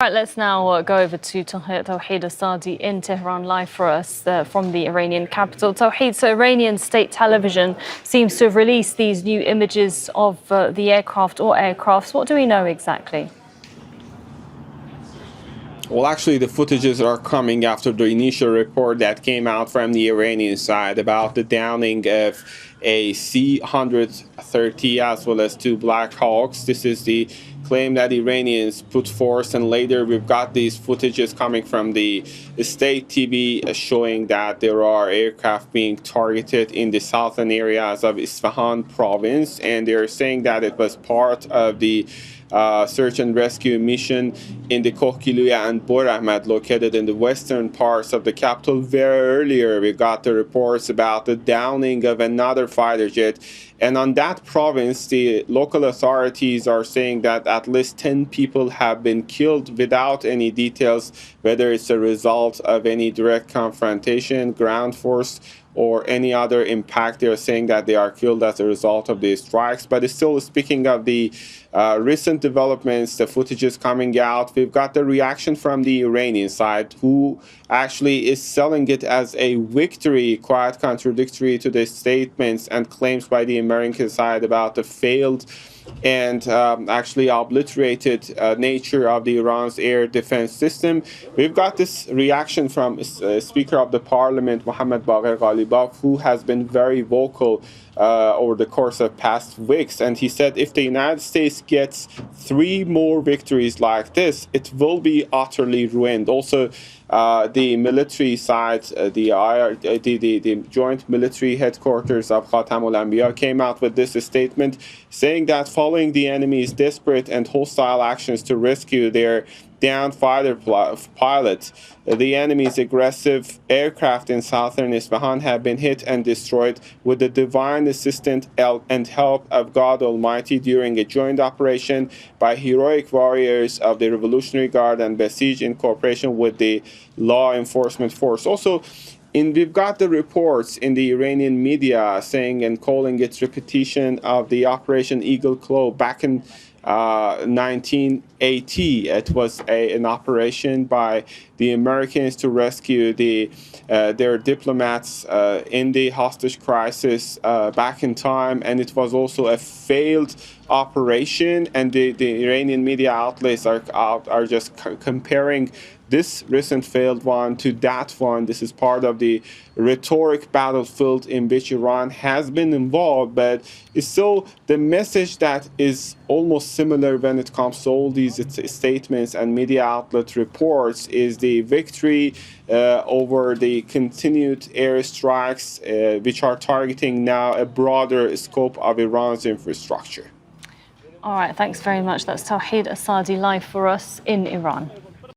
Right, let's now go over to Tawheed Asadi in Tehran live for us from the Iranian capital. Tawheed, so Iranian state television seems to have released these new images of the aircraft or aircrafts. What do we know exactly? Well, actually, the footages are coming after the initial report that came out from the Iranian side about the downing of a C-130 as well as two Black Hawks. This is the claim that Iranians put forth, and later we've got these footages coming from the state TV showing that there are aircraft being targeted in the southern areas of Isfahan province, and they're saying that it was part of the search and rescue mission in the Kohkiluya and Bor Ahmad located in the western parts of the capital. Very earlier we got the reports about the downing of another fighter jet, and on that province the local authorities are saying that at least 10 people have been killed without any details whether it's a result of any direct confrontation, ground force, or any other impact. They're saying that they are killed as a result of these strikes. But it's still, speaking of the recent developments, the footage is coming out. We've got the reaction from the Iranian side, who actually is selling it as a victory, quite contradictory to the statements and claims by the American side about the failed and actually obliterated nature of the Iran's air defense system. We've got this reaction from Speaker of the Parliament, Mohammad Bagher Qalibaf, who has been very vocal over the course of past weeks, and he said if the United States gets 3 more victories like this, it will be utterly ruined. Also, the military side, the joint military headquarters of Khatamul Anbiya came out with this statement saying that following the enemy's desperate and hostile actions to rescue their downed fighter pilot, the enemy's aggressive aircraft in southern Isfahan have been hit and destroyed with the divine assistance and help of God Almighty during a joint operation by heroic warriors of the Revolutionary Guard and Basij in cooperation with the law enforcement force. Also, we've got the reports in the Iranian media saying and calling it repetition of the Operation Eagle Claw back in 1980. It was an operation by the Americans to rescue their diplomats in the hostage crisis back in time, and it was also a failed operation. And the Iranian media outlets are just comparing this recent failed one to that one. This is part of the rhetoric battlefield in which Iran has been involved, but it's still the message that is almost similar when it comes to all these statements and media outlet reports is the victory over the continued airstrikes, which are targeting now a broader scope of Iran's infrastructure. All right, thanks very much. That's Tawheed Asadi live for us in Iran.